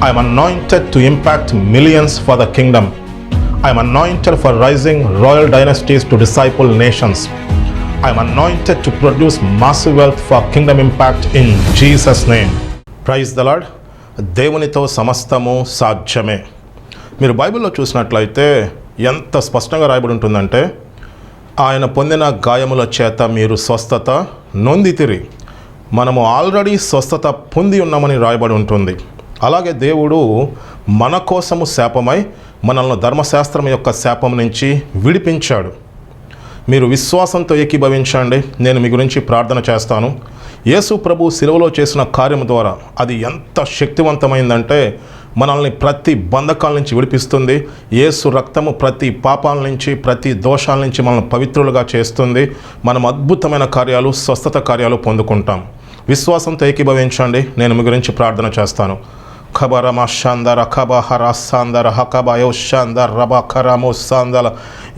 I am anointed to impact millions for the kingdom. I am anointed for rising royal dynasties to disciple nations. I am anointed to produce massive wealth for kingdom impact in Jesus' name. Praise the Lord. దేవునితో సమస్తము సాధ్యమే. మీరు బైబిల్లో చూసినట్లయితే ఎంత స్పష్టంగా రాయబడి ఉంటుందంటే, ఆయన పొందిన గాయముల చేత మీరు స్వస్థత నొందితిరి. మనము ఆల్రెడీ స్వస్థత పొంది ఉన్నామని రాయబడి ఉంటుంది. అలాగే దేవుడు మన కోసము శాపమై మనల్ని ధర్మశాస్త్రం యొక్క శాపం నుంచి విడిపించాడు. మీరు విశ్వాసంతో ఏకీభవించండి. నేను మీ గురించి ప్రార్థన చేస్తాను. యేసు ప్రభు శిలువలో చేసిన కార్యం ద్వారా అది ఎంత శక్తివంతమైందంటే మనల్ని ప్రతి బంధకాల నుంచి విడిపిస్తుంది. యేసు రక్తము ప్రతి పాపాల నుంచి, ప్రతి దోషాల నుంచి మనల్ని పవిత్రులుగా చేస్తుంది. మనం అద్భుతమైన కార్యాలు, స్వస్థత కార్యాలు పొందుకుంటాం. విశ్వాసంతో ఏకీభవించండి. నేను మీ గురించి ప్రార్థన చేస్తాను. ఖబరమ శాందర ఖబహర సాందర హకబయో శాందర రబ ఖరమో సాందల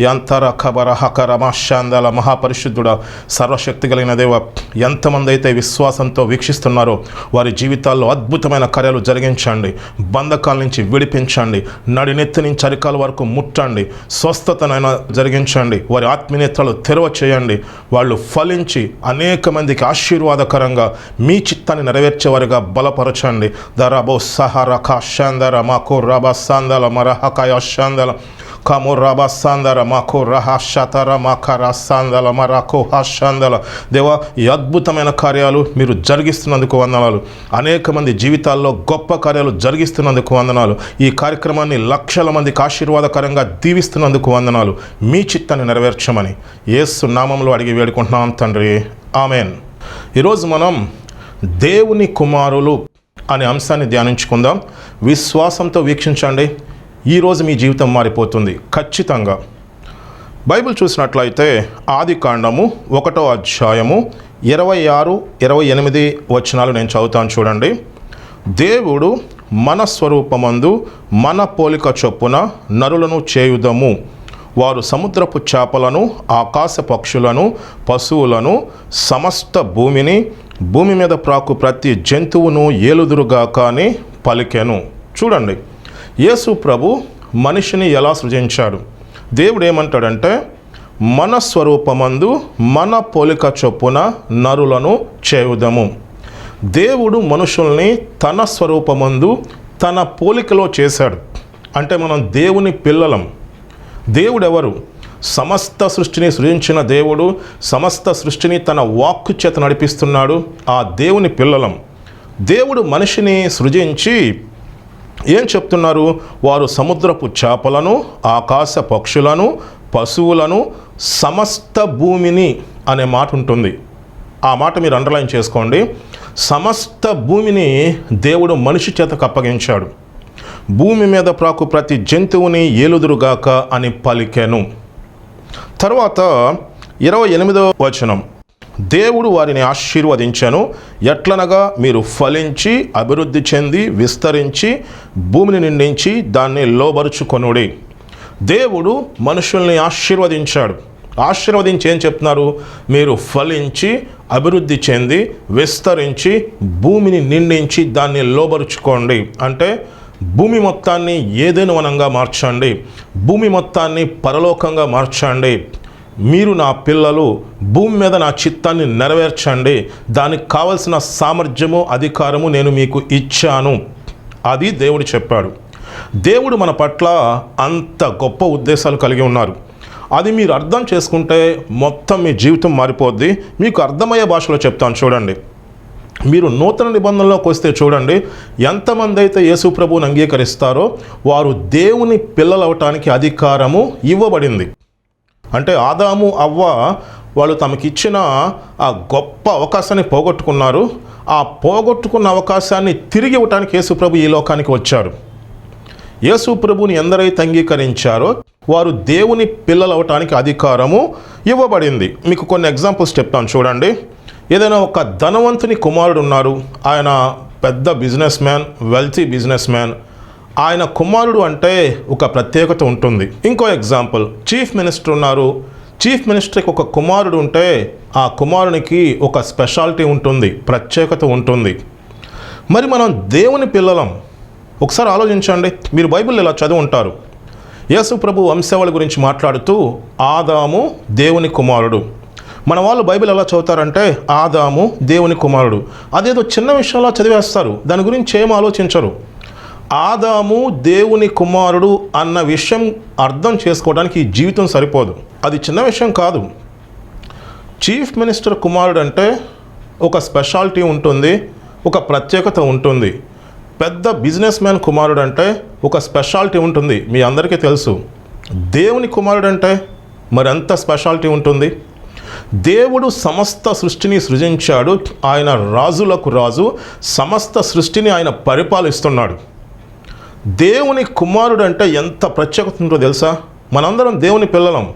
యంతర ఖబర హకరమ శాందల. మహాపరిశుద్ధుడ, సర్వశక్తి కలిగిన దేవ, ఎంతమంది అయితే విశ్వాసంతో వీక్షిస్తున్నారో వారి జీవితాల్లో అద్భుతమైన కార్యాలు జరిగించండి. బంధకాల నుంచి విడిపించండి. నడినెత్తి నుంచి అరికాల వరకు ముట్టండి. స్వస్థతనైనా జరిగించండి. వారి ఆత్మీయతలు తెరవ చేయండి. వాళ్ళు ఫలించి అనేక మందికి ఆశీర్వాదకరంగా మీ చిత్తాన్ని నెరవేర్చేవారుగా బలపరచండి. దరబో సహరఖ శాందర మాకో రబ సాందల మరహకాయ శాందల కమో రబ సాందర మాకో రహ శతర మకర సాందల మరకో హశాందల. దేవా, ఈ అద్భుతమైన కార్యాలు మీరు జరిగిస్తున్నందుకు వందనాలు. అనేక మంది జీవితాల్లో గొప్ప కార్యాలు జరిగిస్తున్నందుకు వందనాలు. ఈ కార్యక్రమాన్ని లక్షల మందికి ఆశీర్వాదకరంగా దీవిస్తున్నందుకు వందనాలు. మీ చిత్తాన్ని నెరవేర్చమని యేసు నామంలో అడిగి వేడుకుంటున్నాం తండ్రి, ఆమెన్. ఈరోజు మనం దేవుని కుమారులు అనే అంశాన్ని ధ్యానించుకుందాం. విశ్వాసంతో వీక్షించండి. ఈరోజు మీ జీవితం మారిపోతుంది ఖచ్చితంగా. బైబిల్ చూసినట్లయితే ఆది కాండము 1వ అధ్యాయము 26, 28 వచనాలు నేను చదువుతాను చూడండి. దేవుడు మన స్వరూపమందు మన పోలిక చొప్పున నరులను చేయుదము. వారు సముద్రపు చేపలను, ఆకాశ పక్షులను, పశువులను, సమస్త భూమి మీద ప్రాకు ప్రతి జంతువును ఏలుదురుగాక అని పలికెను. చూడండి, యేసు ప్రభు మనిషిని ఎలా సృజించాడు. దేవుడు ఏమంటాడంటే, మన స్వరూపమందు మన పోలిక చొప్పున నరులను చేయుదము. దేవుడు మనుషుల్ని తన స్వరూపమందు తన పోలికలో చేశాడు. అంటే మనం దేవుని పిల్లలం. దేవుడు ఎవరు? సమస్త సృష్టిని సృజించిన దేవుడు సమస్త సృష్టిని తన వాక్కు చేత నడిపిస్తున్నాడు. ఆ దేవుని పిల్లలం. దేవుడు మనిషిని సృజించి ఏం చెప్తున్నారు? వారు సముద్రపు చేపలను, ఆకాశ పక్షులను, పశువులను, సమస్త భూమిని అనే మాట ఉంటుంది. ఆ మాట మీరు అండర్లైన్ చేసుకోండి. సమస్త భూమిని దేవుడు మనిషి చేతకు అప్పగించాడు. భూమి మీద ప్రాకు ప్రతి జంతువుని ఏలుదురుగాక అని పలికెను. తర్వాత 28వ వచనం, దేవుడు వారిని ఆశీర్వదించెను. ఎట్లనగా, మీరు ఫలించి అభివృద్ధి చెంది విస్తరించి భూమిని నిండించి దాన్ని లోబరుచుకొనుడి. దేవుడు మనుషుల్ని ఆశీర్వదించాడు. ఆశీర్వదించి ఏం చెప్తున్నారు? మీరు ఫలించి అభివృద్ధి చెంది విస్తరించి భూమిని నిండించి దాన్ని లోబరుచుకోండి. అంటే భూమి మొత్తాన్ని ఏదైనా వనంగా మార్చండి. భూమి మొత్తాన్ని పరలోకంగా మార్చండి. మీరు నా పిల్లలు, భూమి మీద నా చిత్తాన్ని నెరవేర్చండి. దానికి కావలసిన సామర్థ్యము, అధికారము నేను మీకు ఇచ్చాను. అది దేవుడు చెప్పాడు. దేవుడు మన పట్ల అంత గొప్ప ఉద్దేశాలు కలిగి ఉన్నారు. అది మీరు అర్థం చేసుకుంటే మొత్తం మీ జీవితం మారిపోద్ది. మీకు అర్థమయ్యే భాషలో చెప్తాను చూడండి. మీరు నూతన నిబంధనలోకి వస్తే చూడండి, ఎంతమంది అయితే యేసు ప్రభువుని అంగీకరిస్తారో వారు దేవుని పిల్లలు అవటానికి అధికారము ఇవ్వబడింది. అంటే ఆదాము, అవ్వ వాళ్ళు తమకిచ్చిన ఆ గొప్ప అవకాశాన్ని పోగొట్టుకున్నారు. ఆ పోగొట్టుకున్న అవకాశాన్ని తిరిగి ఇవ్వటానికి యేసు ప్రభు ఈ లోకానికి వచ్చారు. యేసు ప్రభుని ఎందరైతే అంగీకరించారో వారు దేవుని పిల్లలు అవటానికి అధికారము ఇవ్వబడింది. మీకు కొన్ని ఎగ్జాంపుల్స్ చెప్తాను చూడండి. ఏదైనా ఒక ధనవంతుని కుమారుడు ఉన్నారు. ఆయన పెద్ద business man, wealthy business man. ఆయన కుమారుడు అంటే ఒక ప్రత్యేకత ఉంటుంది. ఇంకో ఎగ్జాంపుల్, చీఫ్ మినిస్టర్ ఉన్నారు. చీఫ్ మినిస్టర్కి ఒక కుమారుడు ఉంటే ఆ కుమారునికి ఒక స్పెషాలిటీ ఉంటుంది, ప్రత్యేకత ఉంటుంది. మరి మనం దేవుని పిల్లలం. ఒకసారి ఆలోచించండి. మీరు బైబిల్ ఇలా చదివి ఉంటారు. యేసు ప్రభు వంశావళి గురించి మాట్లాడుతూ ఆదాము దేవుని కుమారుడు. మన వాళ్ళు బైబిల్ ఎలా చదువుతారంటే ఆదాము దేవుని కుమారుడు, అదేదో చిన్న విషయంలో చదివేస్తారు, దాని గురించి ఏం ఆలోచించరు. ఆదాము దేవుని కుమారుడు అన్న విషయం అర్థం చేసుకోవడానికి ఈ జీవితం సరిపోదు. అది చిన్న విషయం కాదు. చీఫ్ మినిస్టర్ కుమారుడు అంటే ఒక స్పెషాలిటీ ఉంటుంది, ఒక ప్రత్యేకత ఉంటుంది. పెద్ద బిజినెస్ మ్యాన్ కుమారుడు అంటే ఒక స్పెషాలిటీ ఉంటుంది, మీ అందరికీ తెలుసు. దేవుని కుమారుడు అంటే మరెంత స్పెషాలిటీ ఉంటుంది. దేవుడు సమస్త సృష్టిని సృజించాడు. ఆయన రాజులకు రాజు, సమస్త సృష్టిని ఆయన పరిపాలిస్తున్నాడు. దేవుని కుమారుడు అంటే ఎంత ప్రత్యేకత ఉంటుందో తెలుసా? మనందరం దేవుని పిల్లలం,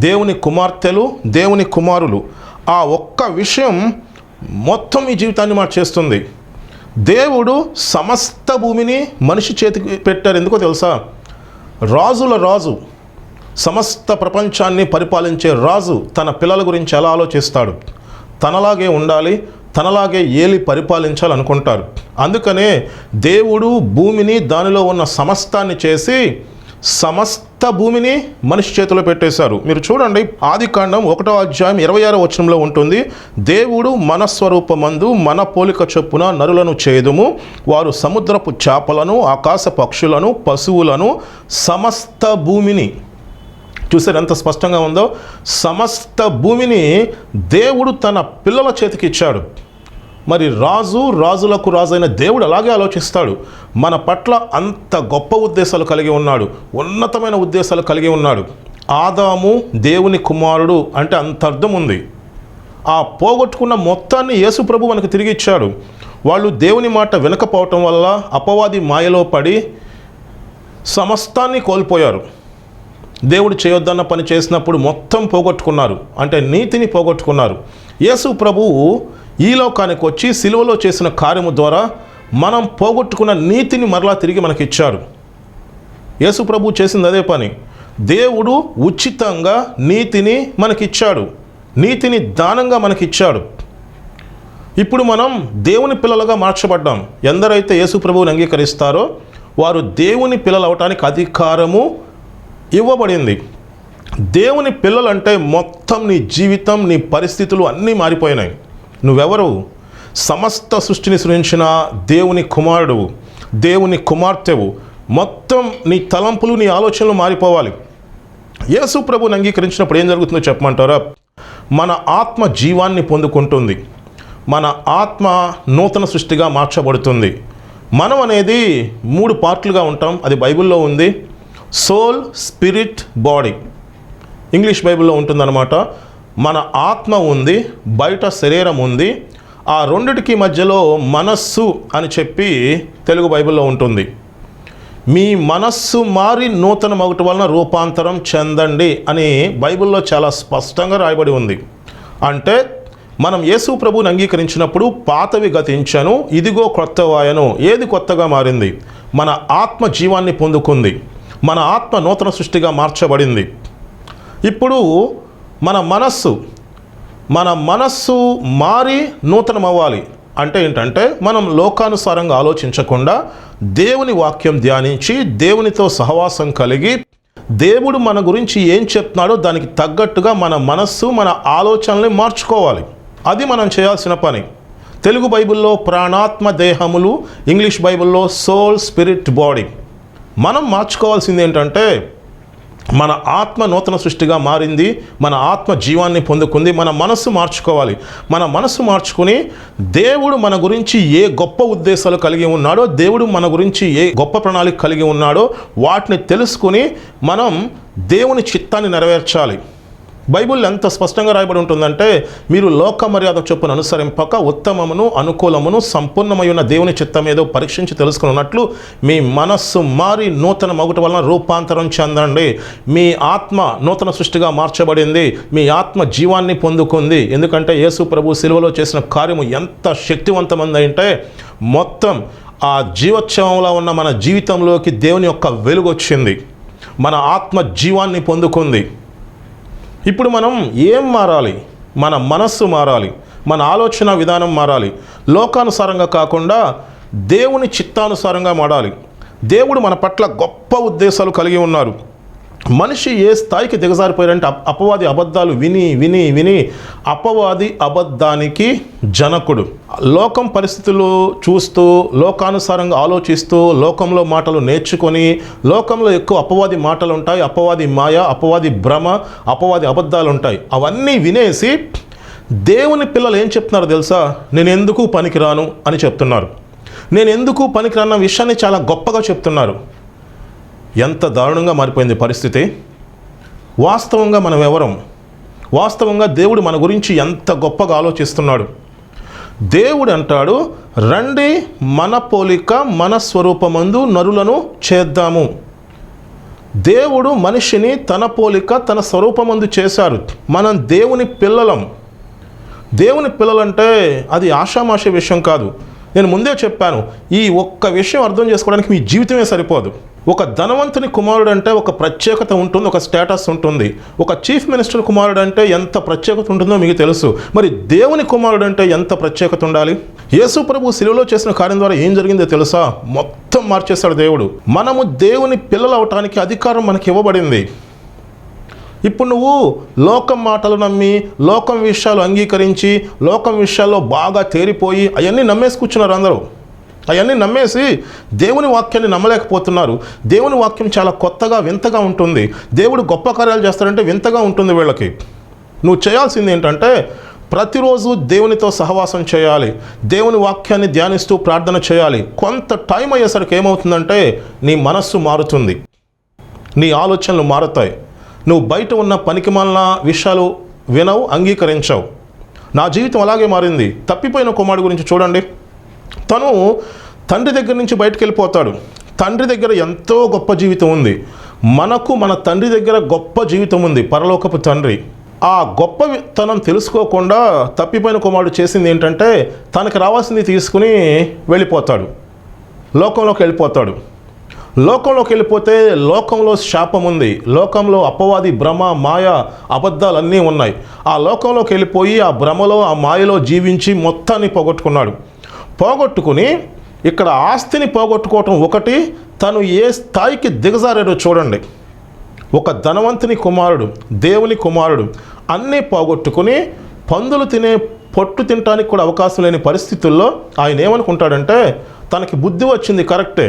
దేవుని కుమార్తెలు, దేవుని కుమారులు. ఆ ఒక్క విషయం మొత్తం ఈ జీవితాన్ని మార్చేస్తుంది. దేవుడు సమస్త భూమిని మనిషి చేతికి పెట్టారు. ఎందుకో తెలుసా? రాజుల రాజు, సమస్త ప్రపంచాన్ని పరిపాలించే రాజు తన పిల్లల గురించి ఎలా ఆలోచిస్తాడు? తనలాగే ఉండాలి, తనలాగే ఏలి పరిపాలించాలనుకుంటారు. అందుకనే దేవుడు భూమిని, దానిలో ఉన్న సమస్తాన్ని చేసి సమస్త భూమిని మనిషి చేతిలో పెట్టేశారు. మీరు చూడండి, ఆదికాండం 1వ అధ్యాయం 26వ వచనంలో ఉంటుంది, దేవుడు మన స్వరూపమందు మన పోలిక చొప్పున నరులను చేయుదుము, వారు సముద్రపు చేపలను, ఆకాశ పక్షులను, పశువులను, సమస్త భూమిని. చూసారు ఎంత స్పష్టంగా ఉందో? సమస్త భూమిని దేవుడు తన పిల్లల చేతికి ఇచ్చాడు. మరి రాజులకు రాజైన దేవుడు అలాగే ఆలోచిస్తాడు. మన పట్ల అంత గొప్ప ఉద్దేశాలు కలిగి ఉన్నాడు, ఉన్నతమైన ఉద్దేశాలు కలిగి ఉన్నాడు. ఆదాము దేవుని కుమారుడు అంటే అంత అర్థం ఉంది. ఆ పోగొట్టుకున్న మొత్తాన్ని యేసు ప్రభు మనకు తిరిగి ఇచ్చాడు. వాళ్ళు దేవుని మాట వినకపోవటం వల్ల అపవాది మాయలో పడి సమస్తాన్ని కోల్పోయారు. దేవుడు చేయొద్దన్న పని చేసినప్పుడు మొత్తం పోగొట్టుకున్నారు, అంటే నీతిని పోగొట్టుకున్నారు. యేసు ప్రభువు ఈ లోకానికి వచ్చి సిలువలో చేసిన కార్యము ద్వారా మనం పోగొట్టుకున్న నీతిని మరలా తిరిగి మనకిచ్చారు. యేసు ప్రభువు చేసింది అదే పని. దేవుడు ఉచితంగా నీతిని మనకిచ్చాడు, నీతిని దానంగా మనకిచ్చాడు. ఇప్పుడు మనం దేవుని పిల్లలుగా మార్చబడ్డాం. ఎందరైతే యేసు ప్రభువుని అంగీకరిస్తారో వారు దేవుని పిల్లలు అవటానికి అధికారము ఇవ్వబడింది. దేవుని పిల్లలంటే మొత్తం నీ జీవితం, నీ పరిస్థితులు అన్నీ మారిపోయినాయి. నువ్వెవరు? సమస్త సృష్టిని సృజించిన దేవుని కుమారుడు, దేవుని కుమార్తెవు. మొత్తం నీ తలంపులు, నీ ఆలోచనలు మారిపోవాలి. యేసు ప్రభువుని అంగీకరించినప్పుడు ఏం జరుగుతుందో చెప్పమంటారా? మన ఆత్మ జీవాన్ని పొందుకుంటుంది, మన ఆత్మ నూతన సృష్టిగా మార్చబడుతుంది. మనం అనేది 3 పార్ట్లుగా ఉంటాం, అది బైబిల్లో ఉంది. Soul, spirit, body. ఇంగ్లీష్ బైబిల్లో ఉంటుందన్నమాట. మన ఆత్మ ఉంది, బయట శరీరం ఉంది. ఆ రెండిటికి మధ్యలో మనస్సు అని చెప్పి తెలుగు బైబిల్లో ఉంటుంది. మీ మనస్సు మారి నూతన మగుట వలన రూపాంతరం చెందండి అని బైబిల్లో చాలా స్పష్టంగా రాయబడి ఉంది. అంటే మనం యేసు ప్రభువుని అంగీకరించినప్పుడు పాతవి గతించను, ఇదిగో క్రొత్తవాయను. ఏది కొత్తగా మారింది? మన ఆత్మ జీవాన్ని పొందుకుంది, మన ఆత్మ నూతన సృష్టిగా మార్చబడింది. ఇప్పుడు మన మనస్సు మారి నూతనం అవ్వాలి. అంటే ఏంటంటే మనం లోకానుసారంగా ఆలోచించకుండా దేవుని వాక్యం ధ్యానించి దేవునితో సహవాసం కలిగి దేవుడు మన గురించి ఏం చెప్తున్నాడో దానికి తగ్గట్టుగా మన మనస్సు, మన ఆలోచనల్ని మార్చుకోవాలి. అది మనం చేయాల్సిన పని. తెలుగు బైబిల్లో ప్రాణాత్మ దేహములు, ఇంగ్లీష్ బైబిల్లో సోల్, స్పిరిట్, బాడీ. మనం మార్చుకోవాల్సింది ఏంటంటే మన ఆత్మ నూతన సృష్టిగా మారింది, మన ఆత్మ జీవాన్ని పొందుకుంది. మన మనస్సు మార్చుకోవాలి. మన మనస్సు మార్చుకుని దేవుడు మన గురించి ఏ గొప్ప ఉద్దేశాలు కలిగి ఉన్నాడో, దేవుడు మన గురించి ఏ గొప్ప ప్రణాళిక కలిగి ఉన్నాడో వాటిని తెలుసుకుని మనం దేవుని చిత్తాన్ని నెరవేర్చాలి. బైబిల్ ఎంత స్పష్టంగా రాయబడి ఉంటుందంటే, మీరు లోక మర్యాద చొప్పున అనుసరింపక ఉత్తమమును, అనుకూలమును, సంపూర్ణమై ఉన్న దేవుని చిత్తం ఏదో పరీక్షించి తెలుసుకున్నట్లు మీ మనస్సు మారి నూతన మగుట వలన రూపాంతరం చెందండి. మీ ఆత్మ నూతన సృష్టిగా మార్చబడింది, మీ ఆత్మ జీవాన్ని పొందుకుంది. ఎందుకంటే యేసు ప్రభు సిలువలో చేసిన కార్యము ఎంత శక్తివంతమైంది అంటే మొత్తం ఆ జీవోత్సవంలో ఉన్న మన జీవితంలోకి దేవుని యొక్క వెలుగు వచ్చింది, మన ఆత్మ జీవాన్ని పొందుకుంది. ఇప్పుడు మనం ఏం మారాలి? మన మనస్సు మారాలి, మన ఆలోచన విధానం మారాలి. లోకానుసారంగా కాకుండా దేవుని చిత్తానుసారంగా మారాలి. దేవుడు మన పట్ల గొప్ప ఉద్దేశాలు కలిగి ఉన్నారు. మనిషి ఏ స్థాయికి దిగజారిపోయారంటే అపవాది అబద్ధాలు విని విని విని అపవాది అబద్ధానికి జనకుడు. లోకం పరిస్థితులు చూస్తూ, లోకానుసారంగా ఆలోచిస్తూ, లోకంలో మాటలు నేర్చుకొని, లోకంలో ఎక్కువ అపవాది మాటలు ఉంటాయి, అపవాది మాయ, అపవాది భ్రమ, అపవాది అబద్ధాలు ఉంటాయి. అవన్నీ వినేసి దేవుని పిల్లలు ఏం చెప్తున్నారు తెలుసా? నేను ఎందుకు పనికిరాను అని చెప్తున్నారు. నేను ఎందుకు పనికిరాన్న విషయాన్ని చాలా గొప్పగా చెప్తున్నారు. ఎంత దారుణంగా మారిపోయింది పరిస్థితి. వాస్తవంగా మనం ఎవరం? వాస్తవంగా దేవుడు మన గురించి ఎంత గొప్పగా ఆలోచిస్తున్నాడు. దేవుడు అంటాడు, రండి మన పోలిక మన స్వరూపమందు నరులను చేద్దాము. దేవుడు మనిషిని తన పోలిక తన స్వరూపమందు చేశారు. మనం దేవుని పిల్లలం. దేవుని పిల్లలంటే అది ఆషామాష విషయం కాదు. నేను ముందే చెప్పాను, ఈ ఒక్క విషయం అర్థం చేసుకోవడానికి మీ జీవితమే సరిపోదు. ఒక ధనవంతుని కుమారుడు అంటే ఒక ప్రత్యేకత ఉంటుంది, ఒక స్టేటస్ ఉంటుంది. ఒక చీఫ్ మినిస్టర్ కుమారుడు అంటే ఎంత ప్రత్యేకత ఉంటుందో మీకు తెలుసు. మరి దేవుని కుమారుడు అంటే ఎంత ప్రత్యేకత ఉండాలి? యేసు ప్రభు శిలువలో చేసిన కార్యం ద్వారా ఏం జరిగిందో తెలుసా? మొత్తం మార్చేశాడు దేవుడు. మనము దేవుని పిల్లలు అవటానికి అధికారం మనకి ఇవ్వబడింది. ఇప్పుడు నువ్వు లోకం మాటలు నమ్మి, లోకం విషయాలు అంగీకరించి, లోకం విషయాల్లో బాగా తేరిపోయి అవన్నీ నమ్మేసి కూర్చున్నారు అందరూ. అవన్నీ నమ్మేసి దేవుని వాక్యాన్ని నమ్మలేకపోతున్నారు. దేవుని వాక్యం చాలా కొత్తగా వింతగా ఉంటుంది. దేవుడు గొప్ప కార్యాలు చేస్తాడంటే వింతగా ఉంటుంది వీళ్ళకి. నువ్వు చేయాల్సింది ఏంటంటే ప్రతిరోజు దేవునితో సహవాసం చేయాలి, దేవుని వాక్యాన్ని ధ్యానిస్తూ ప్రార్థన చేయాలి. కొంత టైం అయ్యేసరికి ఏమవుతుందంటే నీ మనస్సు మారుతుంది, నీ ఆలోచనలు మారుతాయి. నువ్వు బయట ఉన్న పనికిమాలిన విషయాలు వినవు, అంగీకరించవు. నా జీవితం అలాగే మారింది. తప్పిపోయిన కుమారుడు గురించి చూడండి. తను తండ్రి దగ్గర నుంచి బయటకు వెళ్ళిపోతాడు. తండ్రి దగ్గర ఎంతో గొప్ప జీవితం ఉంది. మనకు మన తండ్రి దగ్గర గొప్ప జీవితం ఉంది, పరలోకపు తండ్రి. ఆ గొప్పతనం తెలుసుకోకుండా తప్పిపోయిన కుమారుడు చేసింది ఏంటంటే తనకు రావాల్సింది తీసుకుని వెళ్ళిపోతాడు, లోకంలోకి వెళ్ళిపోతాడు. లోకంలోకి వెళ్ళిపోతే లోకంలో శాపం ఉంది, లోకంలో అపవాది భ్రమ, మాయ, అబద్ధాలు అన్నీ ఉన్నాయి. ఆ లోకంలోకి వెళ్ళిపోయి ఆ భ్రమలో, ఆ మాయలో జీవించి మొత్తాన్ని పోగొట్టుకున్నాడు. పోగొట్టుకుని ఇక్కడ ఆస్తిని పోగొట్టుకోవటం ఒకటి, తను ఏ స్థాయికి దిగజారాడో చూడండి. ఒక ధనవంతుని కుమారుడు, దేవుని కుమారుడు, అన్నీ పోగొట్టుకుని పందులు తినే పొట్టు తినడానికి కూడా అవకాశం లేని పరిస్థితుల్లో ఆయన ఏమనుకుంటాడంటే తనకి బుద్ధి వచ్చింది, కరెక్టే.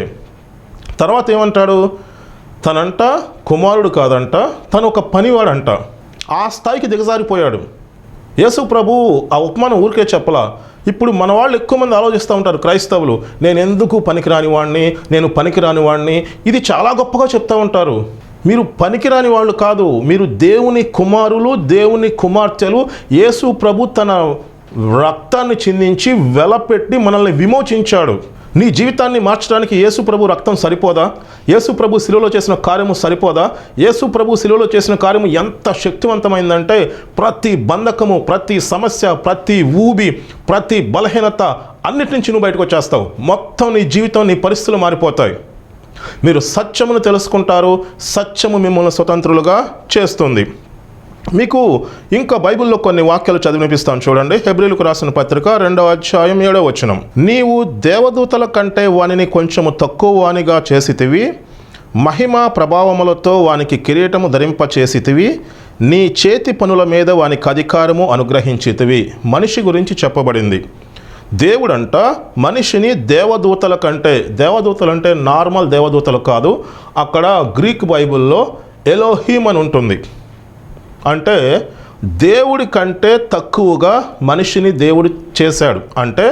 తర్వాత ఏమంటాడు? తనంట కుమారుడు కాదంట, తను ఒక పనివాడంట. ఆ స్థాయికి దిగజారిపోయాడు. యేసు ప్రభు ఆ ఉపమానం ఊరికే చెప్పలా. ఇప్పుడు మన వాళ్ళు ఎక్కువ మంది ఆలోచిస్తూ ఉంటారు, క్రైస్తవులు, నేను ఎందుకు పనికిరాని వాడిని, నేను పనికిరాని వాడిని, ఇది చాలా గొప్పగా చెప్తూ ఉంటారు. మీరు పనికిరాని వాళ్ళు కాదు, మీరు దేవుని కుమారులు, దేవుని కుమార్తెలు. యేసు ప్రభు తన రక్తాన్ని చిందించి వెలపెట్టి మనల్ని విమోచించాడు. నీ జీవితాన్ని మార్చడానికి యేసు ప్రభు రక్తం సరిపోదా? యేసు ప్రభు శిలువలో చేసిన కార్యము సరిపోదా? యేసు ప్రభు శిలువలో చేసిన కార్యము ఎంత శక్తివంతమైందంటే ప్రతి బంధకము, ప్రతి సమస్య, ప్రతి ఊబి, ప్రతి బలహీనత అన్నిటి నుంచి నువ్వు బయటకు వచ్చేస్తావు. మొత్తం నీ జీవితం, నీ పరిస్థితులు మారిపోతాయి. మీరు సత్యమును తెలుసుకుంటారు, సత్యము మిమ్మల్ని స్వతంత్రులుగా చేస్తుంది. మీకు ఇంకా బైబిల్లో కొన్ని వాక్యాలు చదివినిపిస్తాను చూడండి. హెబ్రీయులకు రాసిన పత్రిక 2వ అధ్యాయం 7వ వచనం. నీవు దేవదూతల కంటే వానిని కొంచెము తక్కువ వానిగా చేసితివి, మహిమ ప్రభావములతో వానికి కిరీటము ధరింపచేసితివి, నీ చేతి పనుల మీద వానికి అధికారము అనుగ్రహించితివి. మనిషి గురించి చెప్పబడింది. దేవుడంట మనిషిని దేవదూతల కంటే, దేవదూతలు అంటే నార్మల్ దేవదూతలు కాదు, అక్కడ గ్రీక్ బైబిల్లో ఎలోహీమ్ అని ఉంటుంది. అంటే దేవుడి కంటే తక్కువగా మనిషిని దేవుడు చేశాడు. అంటే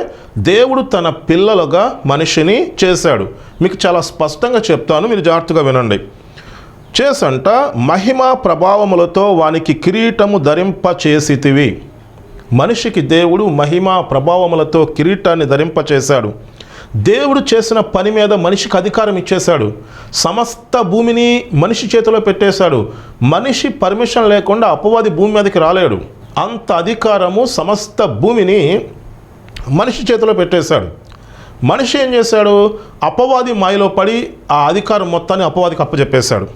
దేవుడు తన పిల్లలుగా మనిషిని చేశాడు. మీకు చాలా స్పష్టంగా చెప్తాను, మీరు జాగ్రత్తగా వినండి. చేసంట మహిమ ప్రభావములతో వానికి కిరీటము ధరింపచేసితివి. మనిషికి దేవుడు మహిమ ప్రభావములతో కిరీటాన్ని ధరింపచేశాడు. దేవుడు చేసిన పని మీద మనిషికి అధికారం ఇచ్చేశాడు. సమస్త భూమిని మనిషి చేతిలో పెట్టేశాడు. మనిషి పర్మిషన్ లేకుండా అపవాది భూమి మీదకి రాలేడు. అంత అధికారము సమస్త భూమిని మనిషి చేతిలో పెట్టేశాడు. మనిషి ఏం చేశాడు? అపవాది మాయలో పడి ఆ అధికారం మొత్తాన్ని అపవాదికి అప్పచెప్పేశాడు.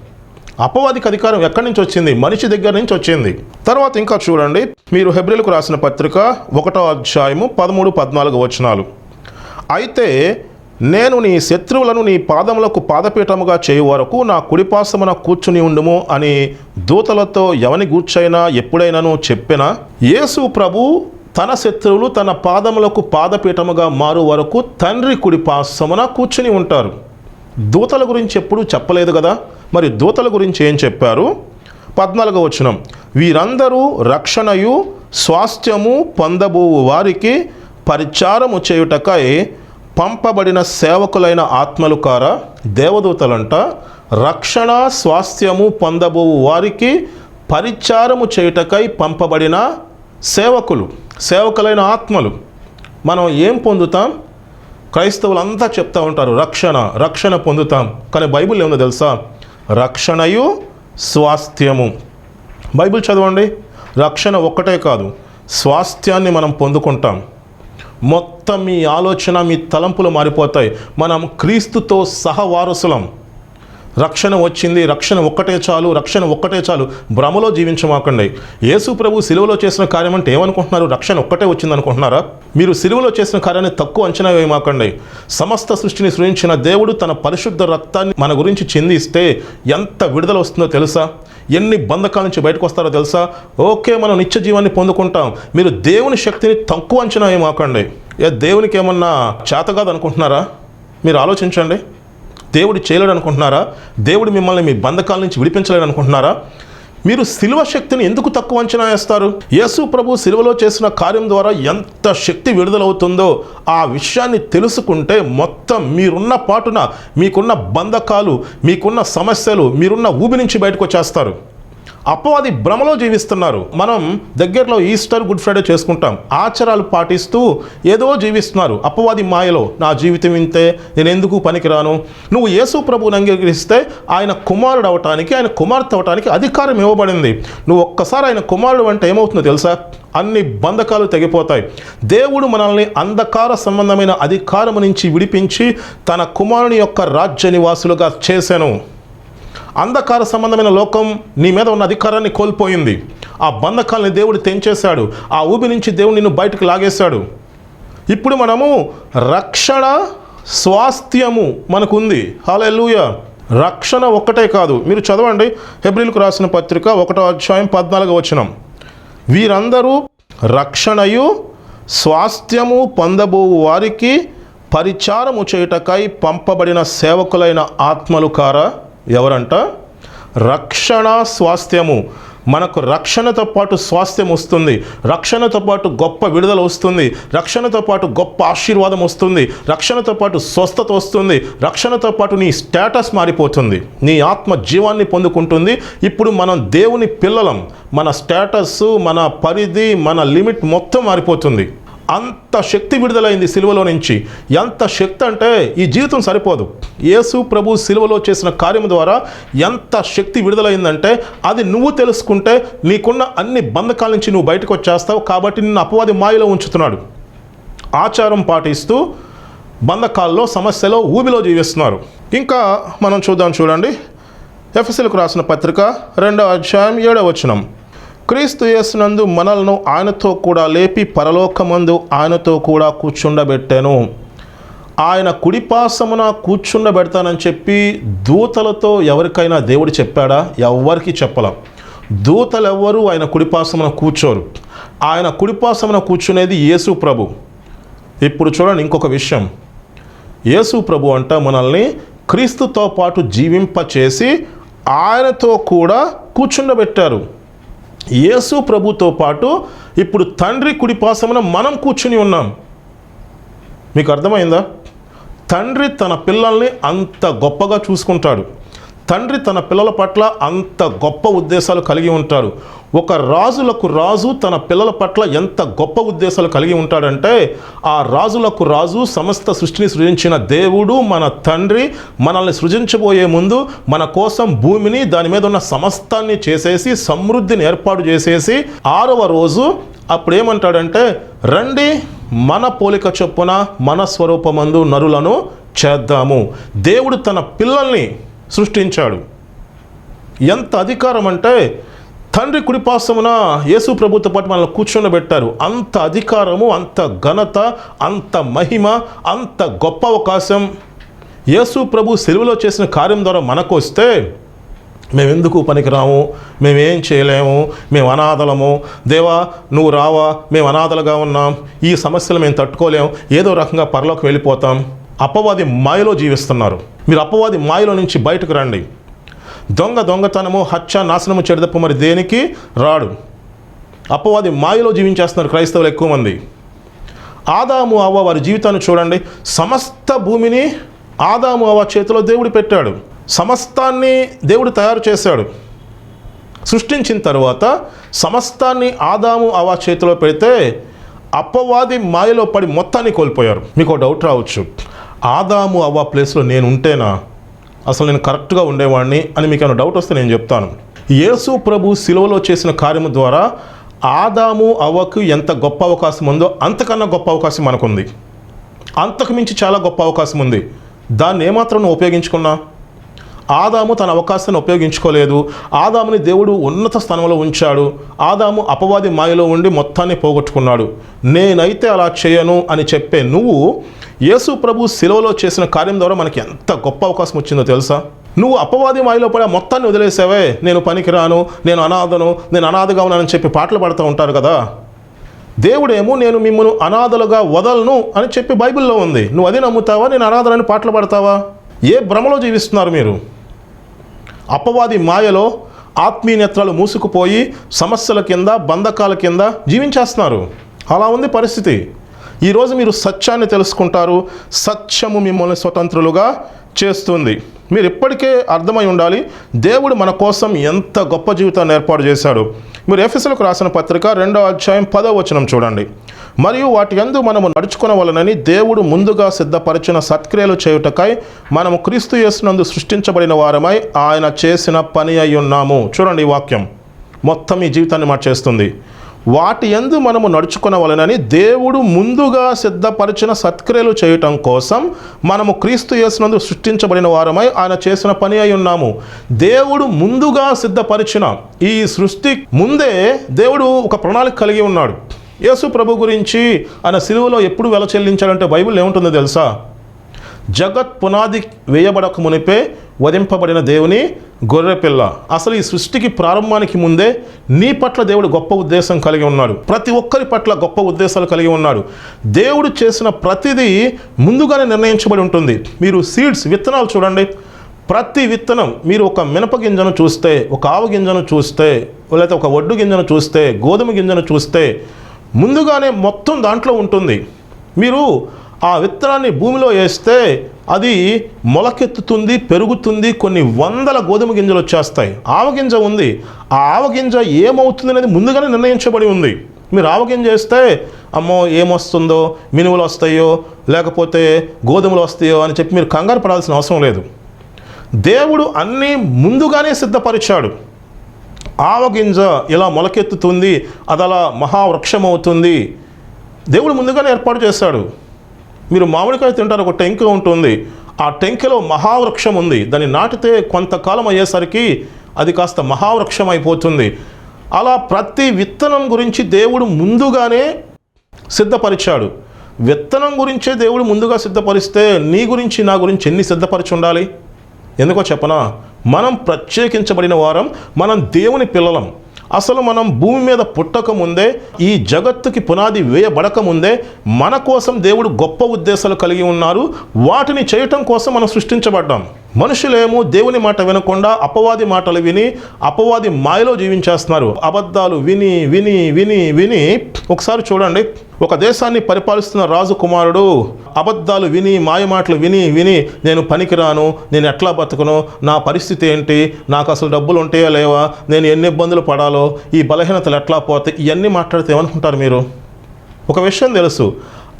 అపవాదికి అధికారం ఎక్కడి నుంచి వచ్చింది? మనిషి దగ్గర నుంచి వచ్చింది. తర్వాత ఇంకా చూడండి, మీరు హెబ్రీయులకు రాసిన పత్రిక 1వ అధ్యాయము 13-14 వచనాలు. అయితే నేను నీ శత్రువులను నీ పాదములకు పాదపీఠముగా చేయు వరకు నా కుడిపార్శ్వమున కూర్చుని ఉండుము అని దూతలతో ఎవని గూర్చైనా ఎప్పుడైనాను చెప్పినా, యేసు ప్రభు తన శత్రువులు తన పాదములకు పాదపీఠముగా మారు వరకు తండ్రి కుడిపార్శ్వమున కూర్చుని ఉంటారు. దూతల గురించి ఎప్పుడూ చెప్పలేదు కదా. మరి దూతల గురించి ఏం చెప్పారు? 14వ వచనం, వీరందరూ రక్షణయు స్వాస్థ్యము పొందబో వారికి పరిచారము చేయుటకై పంపబడిన సేవకులైన ఆత్మలు కారా. దేవదూతలంట రక్షణ స్వాస్థ్యము పొందబో వారికి పరిచారము చేయుటకై పంపబడిన సేవకులైన ఆత్మలు. మనం ఏం పొందుతాం? క్రైస్తవులంతా చెప్తూ ఉంటారు రక్షణ పొందుతాం. కానీ బైబిల్ ఏముందో తెలుసా? రక్షణయు స్వాస్థ్యము. బైబిల్ చదవండి. రక్షణ ఒక్కటే కాదు, స్వాస్థ్యాన్ని మనం పొందుకుంటాం. మొత్తం మీ ఆలోచన, మీ తలంపులు మారిపోతాయి. మనం క్రీస్తుతో సహవారసులం. రక్షణ వచ్చింది, రక్షణ ఒక్కటే చాలు, భ్రమలో జీవించమాకండి. యేసు ప్రభు సిలువలో చేసిన కార్యం అంటే ఏమనుకుంటున్నారు? రక్షణ ఒక్కటే వచ్చింది అనుకుంటున్నారా? మీరు సిలువలో చేసిన కార్యాన్ని తక్కువ అంచనా వేయమాకండి. సమస్త సృష్టిని సృజించిన దేవుడు తన పరిశుద్ధ రక్తాన్ని మన గురించి చెందిస్తే ఎంత విడుదల వస్తుందో తెలుసా? ఎన్ని బంధకాల నుంచి బయటకు వస్తారో తెలుసా? ఓకే, మనం నిత్య జీవాన్ని పొందుకుంటాం. మీరు దేవుని శక్తిని తక్కువ అంచనా వేయమాకండి. దేవునికి ఏమన్నా చేత కాదు అనుకుంటున్నారా? మీరు ఆలోచించండి. దేవుడు చేయలేడు అనుకుంటున్నారా? దేవుడు మిమ్మల్ని మీ బంధకాల నుంచి విడిపించలేడు అనుకుంటున్నారా? మీరు సిలువ శక్తిని ఎందుకు తక్కువ అంచనా వేస్తారు? యేసు ప్రభు సిలువలో చేసిన కార్యం ద్వారా ఎంత శక్తి విడుదలవుతుందో ఆ విషయాన్ని తెలుసుకుంటే మొత్తం మీరున్న పాటున మీకున్న బంధకాలు, మీకున్న సమస్యలు, మీరున్న ఊబి నుంచి బయటకు వచ్చేస్తారు. అపవాది భ్రమలో జీవిస్తున్నారు. మనం దగ్గరలో ఈస్టర్, గుడ్ ఫ్రైడే చేసుకుంటాం. ఆచారాలు పాటిస్తూ ఏదో జీవిస్తున్నారు. అపవాది మాయలో నా జీవితం ఇంతే, నేను ఎందుకు పనికిరాను. నువ్వు యేసు ప్రభువుని అంగీకరిస్తే ఆయన కుమారుడు అవటానికి, ఆయన కుమార్తె అవటానికి అధికారం ఇవ్వబడింది. నువ్వు ఒక్కసారి ఆయన కుమారుడు అంటే ఏమవుతుందో తెలుసా? అన్ని బంధకాలు తెగిపోతాయి. దేవుడు మనల్ని అంధకార సంబంధమైన అధికారం నుంచి విడిపించి తన కుమారుని యొక్క రాజ్య నివాసులుగా చేశాను. అంధకార సంబంధమైన లోకం నీ మీద ఉన్న అధికారాన్ని కోల్పోయింది. ఆ బంధకాలని దేవుడు తెంచేశాడు. ఆ ఊబి నుంచి దేవుడు నిన్ను బయటకు లాగేశాడు. ఇప్పుడు మనము రక్షణ స్వాస్థ్యము మనకుంది. హల్లెలూయా. రక్షణ ఒక్కటే కాదు. మీరు చదవండి, హెబ్రీయులకు రాసిన పత్రిక 1వ అధ్యాయం 14వ వచనం, వీరందరూ రక్షణయు స్వాస్థ్యము పొందబో వారికి పరిచారము చేయుటకై పంపబడిన సేవకులైన ఆత్మలు కారా. ఎవరంట? రక్షణ స్వాస్థ్యము. మనకు రక్షణతో పాటు స్వాస్థ్యం వస్తుంది, రక్షణతో పాటు గొప్ప విడుదల వస్తుంది, రక్షణతో పాటు గొప్ప ఆశీర్వాదం వస్తుంది, రక్షణతో పాటు స్వస్థత వస్తుంది, రక్షణతో పాటు నీ స్టేటస్ మారిపోతుంది, నీ ఆత్మ జీవాన్ని పొందుకుంటుంది. ఇప్పుడు మనం దేవుని పిల్లలం. మన స్టేటస్, మన పరిధి, మన లిమిట్ మొత్తం మారిపోతుంది. అంత శక్తి విడుదలైంది సిలువలో నుంచి. ఎంత శక్తి అంటే ఈ జీవితం సరిపోదు. యేసు ప్రభు సిలువలో చేసిన కార్యం ద్వారా ఎంత శక్తి విడుదలైందంటే అది నువ్వు తెలుసుకుంటే నీకున్న అన్ని బంధకాల నుంచి నువ్వు బయటకు వచ్చేస్తావు. కాబట్టి నిన్ను అపవాది మాయలో ఉంచుతున్నాడు. ఆచారం పాటిస్తూ బంధకాల్లో, సమస్యలో, ఊబిలో జీవిస్తున్నారు. ఇంకా మనం చూడండి, ఎఫెసీయులకు రాసిన పత్రిక 2వ అధ్యాయం 7వ వచనం, క్రీస్తు యేసునందు మనలను ఆయనతో కూడా లేపి పరలోకమందు ఆయనతో కూడా కూర్చుండబెట్టాను. ఆయన కుడిపార్శ్వమున కూర్చుండబెడతానని చెప్పి దూతలతో ఎవరికైనా దేవుడు చెప్పాడా? ఎవ్వరికి చెప్పలా. దూతలెవ్వరూ ఆయన కుడిపార్శ్వమున కూర్చోరు. ఆయన కుడిపార్శ్వమున కూర్చునేది యేసు ప్రభు. ఇప్పుడు చూడండి ఇంకొక విషయం. యేసు ప్రభు అంట మనల్ని క్రీస్తుతో పాటు జీవింపచేసి ఆయనతో కూడా కూర్చుండబెట్టారు. యేసు ప్రభుతో పాటు ఇప్పుడు తండ్రి కుడిపార్శ్వమున మనం కూర్చుని ఉన్నాం. మీకు అర్థమైందా? తండ్రి తన పిల్లల్ని అంత గొప్పగా చూసుకుంటాడు. తండ్రి తన పిల్లల పట్ల అంత గొప్ప ఉద్దేశాలు కలిగి ఉంటాడు. ఒక రాజులకు రాజు తన పిల్లల పట్ల ఎంత గొప్ప ఉద్దేశాలు కలిగి ఉంటాడంటే, ఆ రాజులకు రాజు, సమస్త సృష్టిని సృజించిన దేవుడు, మన తండ్రి మనల్ని సృజించబోయే ముందు మన కోసం భూమిని, దాని మీద ఉన్న సమస్తాన్ని చేసేసి, సమృద్ధిని ఏర్పాటు చేసేసి 6వ రోజు అప్పుడేమంటాడంటే, రండి మన పోలిక చొప్పున మన స్వరూపమందు నరులను చేద్దాము. దేవుడు తన పిల్లల్ని సృష్టించాడు. ఎంత అధికారం అంటే తండ్రి కుడిపార్శ్వమున యేసు ప్రభుతో పాటు మనల్ని కూర్చొనబెట్టారు. అంత అధికారము, అంత ఘనత, అంత మహిమ, అంత గొప్ప అవకాశం యేసు ప్రభు సిలువలో చేసిన కార్యం ద్వారా మనకు వస్తే మేమెందుకు పనికిరాము, మేమేం చేయలేము, మేము అనాథలము, దేవా నువ్వు రావా, మేము అనాథలుగా ఉన్నాం, ఈ సమస్యలు మేము తట్టుకోలేము, ఏదో రకంగా పరలోకి వెళ్ళిపోతాం. అపవాది మాయలో జీవిస్తున్నారు. మీరు అపవాది మాయలో నుంచి బయటకు రండి. దొంగతనము, హత్య, నాశనము, చెడుదప్పు మరి దేనికి రాడు. అపవాది మాయలో జీవించేస్తున్నారు క్రైస్తవులు ఎక్కువ మంది. ఆదాము అవ్వ వారి జీవితాన్ని చూడండి. సమస్త భూమిని ఆదాము అవ్వ చేతిలో దేవుడు పెట్టాడు. సమస్తాన్ని దేవుడు తయారు చేశాడు. సృష్టించిన తర్వాత సమస్తాన్ని ఆదాము అవ్వ చేతిలో పెడితే అపవాది మాయలో పడి మొత్తాన్ని కోల్పోయారు. మీకు ఒక డౌట్ రావచ్చు, ఆదాము అవ్వ ప్లేస్లో నేను ఉంటేనా అసలు నేను కరెక్ట్గా ఉండేవాడిని అని మీకు ఏమైనా డౌట్ వస్తే నేను చెప్తాను. యేసు ప్రభు సిలువలో చేసిన కార్యము ద్వారా ఆదాము అవ్వకు ఎంత గొప్ప అవకాశం ఉందో అంతకన్నా గొప్ప అవకాశం మనకుంది. అంతకు మించి చాలా గొప్ప అవకాశం ఉంది. దాన్ని ఏమాత్రం నువ్వు ఉపయోగించుకున్నా? ఆదాము తన అవకాశాన్ని ఉపయోగించుకోలేదు. ఆదాముని దేవుడు ఉన్నత స్థానంలో ఉంచాడు. ఆదాము అపవాది మాయలో ఉండి మొత్తాన్ని పోగొట్టుకున్నాడు. నేనైతే అలా చేయను అని చెప్పే నువ్వు యేసు ప్రభు సిలువలో చేసిన కార్యం ద్వారా మనకి ఎంత గొప్ప అవకాశం వచ్చిందో తెలుసా? నువ్వు అపవాది మాయలో పడి మొత్తాన్ని వదిలేసావే. నేను పనికిరాను, నేను అనాథగా ఉన్నానని చెప్పి పాటలు పాడుతూ ఉంటారు కదా. దేవుడేమో నేను మిమ్మల్ని అనాథలుగా వదలను అని చెప్పి బైబిల్లో ఉంది. నువ్వు అది నమ్ముతావా? నేను అనాథలని పాటలు పాడతావా? ఏ భ్రమలో జీవిస్తున్నారు మీరు? అపవాది మాయలో ఆత్మీయ నేత్రాలు మూసుకుపోయి సమస్యల కింద, బంధకాల కింద జీవించేస్తున్నారు. అలా ఉంది పరిస్థితి. ఈరోజు మీరు సత్యాన్ని తెలుసుకుంటారు. సత్యము మిమ్మల్ని స్వతంత్రులుగా చేస్తుంది. మీరు ఇప్పటికే అర్థమై ఉండాలి దేవుడు మన కోసం ఎంత గొప్ప జీవితాన్ని ఏర్పాటు చేశాడు. మీరు ఎఫెసీయులకు రాసిన పత్రిక 2వ అధ్యాయం 10వ వచనం చూడండి. మరియు వాటి యందు మనము నడుచుకొనవలెనని దేవుడు ముందుగా సిద్ధపరిచిన సత్క్రియలు చేయుటకై మనము క్రీస్తు యేసునందు సృష్టించబడిన వారమై ఆయన చేసిన పని అయి ఉన్నాము. చూడండి, ఈ వాక్యం మొత్తం ఈ జీవితాన్ని మార్చేస్తుంది. వాటి యందు మనము నడుచుకొనవలెనని దేవుడు ముందుగా సిద్ధపరిచిన సత్క్రియలు చేయటం కోసం మనము క్రీస్తు యేసునందు సృష్టించబడిన వారమై ఆయన చేసిన పని అయి ఉన్నాము. దేవుడు ముందుగా సిద్ధపరిచిన ఈ సృష్టి ముందే దేవుడు ఒక ప్రణాళిక కలిగి ఉన్నాడు. యేసు ప్రభు గురించి ఆయన సిలువలో ఎప్పుడు వెల చెల్లించాడంటే బైబిల్ ఏముంటుందో తెలుసా? జగత్ పునాది వేయబడక మునిపే వధింపబడిన దేవుని గొర్రెపిల్ల. అసలు ఈ సృష్టికి ప్రారంభానికి ముందే నీ పట్ల దేవుడు గొప్ప ఉద్దేశం కలిగి ఉన్నాడు. ప్రతి ఒక్కరి పట్ల గొప్ప ఉద్దేశాలు కలిగి ఉన్నాడు. దేవుడు చేసిన ప్రతిదీ ముందుగానే నిర్ణయించబడి ఉంటుంది. మీరు సీడ్స్, విత్తనాలు చూడండి. ప్రతి విత్తనం, మీరు ఒక మినప గింజను చూస్తే, ఒక ఆవు గింజను చూస్తే, లేకపోతే ఒక ఒడ్డు గింజను చూస్తే, గోధుమ గింజను చూస్తే ముందుగానే మొత్తం దాంట్లో ఉంటుంది. మీరు ఆ విత్తనాన్ని భూమిలో వేస్తే అది మొలకెత్తుతుంది, పెరుగుతుంది, కొన్ని వందల గోధుమ గింజలు వచ్చేస్తాయి. ఆవగింజ ఉంది, ఆ ఆవగింజ ఏమవుతుంది అనేది ముందుగానే నిర్ణయించబడి ఉంది. మీరు ఆవగింజ వేస్తే అమ్మో ఏమొస్తుందో, మినుములు వస్తాయో లేకపోతే గోధుమలు వస్తాయో అని చెప్పి మీరు కంగారు పడాల్సిన అవసరం లేదు. దేవుడు అన్నీ ముందుగానే సిద్ధపరిచాడు. ఆవగింజ ఇలా మొలకెత్తుతుంది, అది అలా మహావృక్షం అవుతుంది. దేవుడు ముందుగానే ఏర్పాటు చేశాడు. మీరు మామిడికాయ తింటారు, ఒక టెంక ఉంటుంది. ఆ టెంకలో మహావృక్షం ఉంది. దాన్ని నాటితే కొంతకాలం అయ్యేసరికి అది కాస్త మహావృక్షం అయిపోతుంది. అలా ప్రతి విత్తనం గురించి దేవుడు ముందుగానే సిద్ధపరిచాడు. విత్తనం గురించే దేవుడు ముందుగా సిద్ధపరిస్తే నీ గురించి, నా గురించి ఎన్ని సిద్ధపరిచి ఉండాలి? ఎందుకో చెప్పనా? మనం ప్రత్యేకించబడిన వారం, మనం దేవుని పిల్లలం. అసలు మనం భూమి మీద పుట్టక ముందే, ఈ జగత్తుకి పునాది వేయబడక ముందే మన కోసం దేవుడు గొప్ప ఉద్దేశాలు కలిగి ఉన్నారు. వాటిని చేయటం కోసం మనం సృష్టించబడ్డాం. మనుషులేమో దేవుని మాట వినకుండా అపవాది మాటలు విని అపవాది మాయలో జీవించేస్తున్నారు. అబద్ధాలు విని విని విని విని ఒకసారి చూడండి, ఒక దేశాన్ని పరిపాలిస్తున్న రాజు కుమారుడు అబద్ధాలు విని, మాయ మాటలు విని విని నేను పనికిరాను, నేను ఎట్లా బతుకును, నా పరిస్థితి ఏంటి, నాకు అసలు డబ్బులు ఉంటాయా లేవా, నేను ఎన్ని ఇబ్బందులు పడాలో, ఈ బలహీనతలు ఎట్లా పోతాయి, ఇవన్నీ మాట్లాడితే ఏమనుకుంటారు మీరు? ఒక విషయం తెలుసు,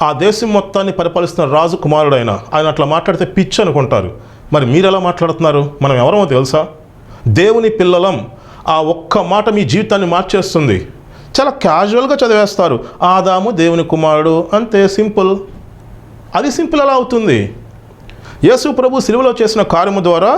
ఆ దేశం మొత్తాన్ని పరిపాలిస్తున్న రాజు కుమారుడు ఆయన అట్లా మాట్లాడితే పిచ్చి అనుకుంటారు. మరి మీరు ఎలా మాట్లాడుతున్నారు? మనం ఎవరమో తెలుసా? దేవుని పిల్లలం. ఆ ఒక్క మాట మీ జీవితాన్ని మార్చేస్తుంది. చాలా క్యాజువల్గా చదివేస్తారు, ఆదాము దేవుని కుమారుడు, అంతే, సింపుల్. అది సింపుల్ ఎలా అవుతుంది? యేసు ప్రభు సిలువలో చేసిన కార్యము ద్వారా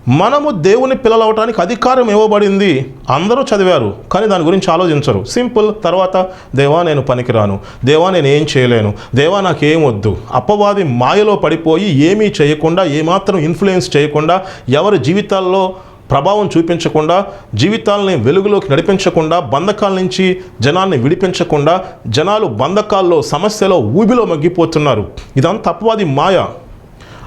మనము దేవుని పిల్లలవటానికి అధికారం ఇవ్వబడింది. అందరూ చదివారు కానీ దాని గురించి ఆలోచించరు. సింపుల్. తర్వాత దేవా నేను పనికిరాను, దేవా నేను ఏం చేయలేను, దేవా నాకేం వద్దు. అపవాది మాయలో పడిపోయి ఏమీ చేయకుండా, ఏమాత్రం ఇన్ఫ్లుయెన్స్ చేయకుండా, ఎవరి జీవితాల్లో ప్రభావం చూపించకుండా, జీవితాలని వెలుగులోకి నడిపించకుండా, బంధకాల నుంచి జనాల్ని విడిపించకుండా, జనాలు బంధకాల్లో సమస్యలో ఊబిలో మగ్గిపోతున్నారు. ఇదంతా అపవాది మాయ.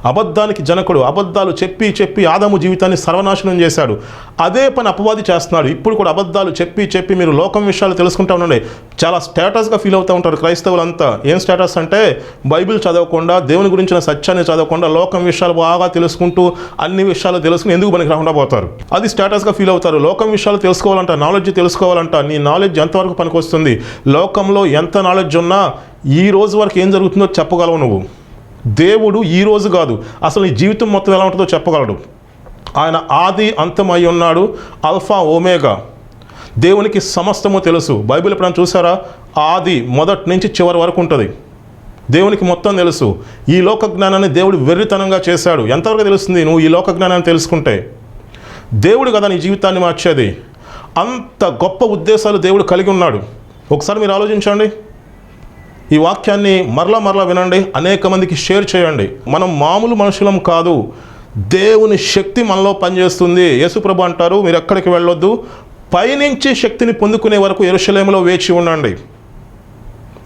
అబద్ధానికి జనకుడు. అబద్ధాలు చెప్పి చెప్పి ఆదాము జీవితాన్ని సర్వనాశనం చేశాడు. అదే పని అపవాది చేస్తున్నాడు. ఇప్పుడు కూడా అబద్ధాలు చెప్పి చెప్పి మీరు లోకం విషయాలు తెలుసుకుంటూ ఉండండి. చాలా స్టేటస్గా ఫీల్ అవుతూ ఉంటారు క్రైస్తవులంతా. ఏం స్టేటస్ అంటే బైబిల్ చదవకుండా, దేవుని గురించిన సత్యాన్ని చదవకుండా, లోకం విషయాలు బాగా తెలుసుకుంటూ అన్ని విషయాలు తెలుసుకుని ఎందుకు పనికి రాకుండా పోతారు. అది స్టేటస్గా ఫీల్ అవుతారు. లోకం విషయాలు తెలుసుకోవాలంట, నాలెడ్జ్ తెలుసుకోవాలంట. నీ నాలెడ్జ్ ఎంతవరకు పనికి వస్తుంది? లోకంలో ఎంత నాలెడ్జ్ ఉన్నా ఈ రోజు వరకు ఏం జరుగుతుందో చెప్పగలవు నువ్వు. దేవుడు ఈ రోజు కాదు, అసలు నీ జీవితం మొత్తం ఎలా ఉంటుందో చెప్పగలడు. ఆయన ఆది అంతమై ఉన్నాడు, ఆల్ఫా ఓమేగా. దేవునికి సమస్తము తెలుసు. బైబిల్ ఎప్పుడైనా చూసారా? ఆది మొదటి నుంచి చివరి వరకు ఉంటుంది. దేవునికి మొత్తం తెలుసు. ఈ లోక జ్ఞానాన్ని దేవుడు వెర్రితనంగా చేశాడు. ఎంతవరకు తెలుస్తుంది నువ్వు ఈ లోక జ్ఞానాన్ని తెలుసుకుంటే? దేవుడు కదా నీ జీవితాన్ని మార్చేది. అంత గొప్ప ఉద్దేశాలు దేవుడు కలిగి ఉన్నాడు. ఒకసారి మీరు ఆలోచించండి. ఈ వాక్యాన్ని మరలా వినండి, అనేక మందికి షేర్ చేయండి. మనం మామూలు మనుషులం కాదు, దేవుని శక్తి మనలో పనిచేస్తుంది. యేసుప్రభు అంటారు, మీరు ఎక్కడికి వెళ్ళొద్దు, పైనుంచి శక్తిని పొందుకునే వరకు యెరూషలేములో వేచి ఉండండి.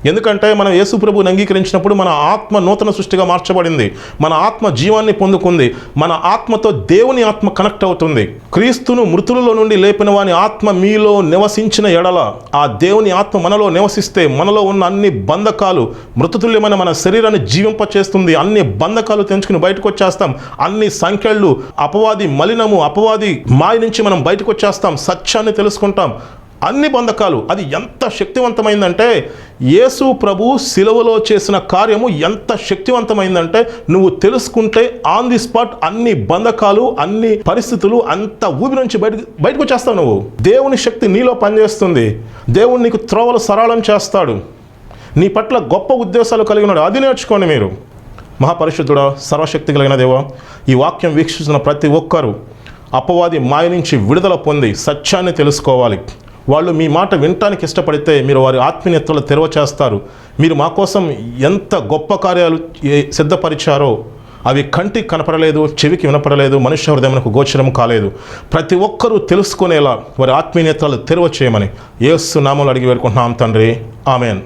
ఎందుకంటే మనం యేసుప్రభుని అంగీకరించినప్పుడు మన ఆత్మ నూతన సృష్టిగా మార్చబడింది. మన ఆత్మ జీవాన్ని పొందుకుంది. మన ఆత్మతో దేవుని ఆత్మ కనెక్ట్ అవుతుంది. క్రీస్తును మృతులలో నుండి లేపిన వాని ఆత్మ మీలో నివసించిన ఎడల, ఆ దేవుని ఆత్మ మనలో నివసిస్తే మనలో ఉన్న అన్ని బంధకాలు, మృతతుల్యమైన మన శరీరాన్ని జీవింపచేస్తుంది. అన్ని బంధకాలు తెంచుకుని బయటకు వచ్చేస్తాం. అన్ని సంఖ్యలు, అపవాది మలినము, అపవాది మాయ నుంచి మనం బయటకు వచ్చేస్తాం. సత్యాన్ని తెలుసుకుంటాం. అన్ని బంధకాలు. అది ఎంత శక్తివంతమైందంటే, యేసు ప్రభు శిలువలో చేసిన కార్యము ఎంత శక్తివంతమైందంటే, నువ్వు తెలుసుకుంటే ఆన్ ది స్పాట్ అన్ని బంధకాలు, అన్ని పరిస్థితులు, అంత ఊబి నుంచి బయటకు వచ్చేస్తావు నువ్వు. దేవుని శక్తి నీలో పనిచేస్తుంది. దేవుడు నీకు త్రోవలు సరళం చేస్తాడు. నీ పట్ల గొప్ప ఉద్దేశాలు కలిగి ఉన్నాడు. అది నేర్చుకోండి మీరు. మహాపరిశుద్ధుడా, సర్వశక్తి కలిగిన దేవా, ఈ వాక్యం వీక్షిస్తున్న ప్రతి ఒక్కరూ అపవాది మాయ నుంచి విడుదల పొంది సత్యాన్ని తెలుసుకోవాలి. వాళ్ళు మీ మాట వినటానికి ఇష్టపడితే మీరు వారి ఆత్మీయతలు తెరవ చేస్తారు. మీరు మా కోసం ఎంత గొప్ప కార్యాలు సిద్ధపరిచారో అవి కంటికి కనపడలేదు, చెవికి వినపడలేదు, మనుష్య హృదయమునకు గోచరం కాలేదు. ప్రతి ఒక్కరూ తెలుసుకునేలా వారి ఆత్మీయతలు తెరవ చేయమని యేసు నామములో అడిగి వేడుకుంటున్నాం తండ్రి. ఆమెన్.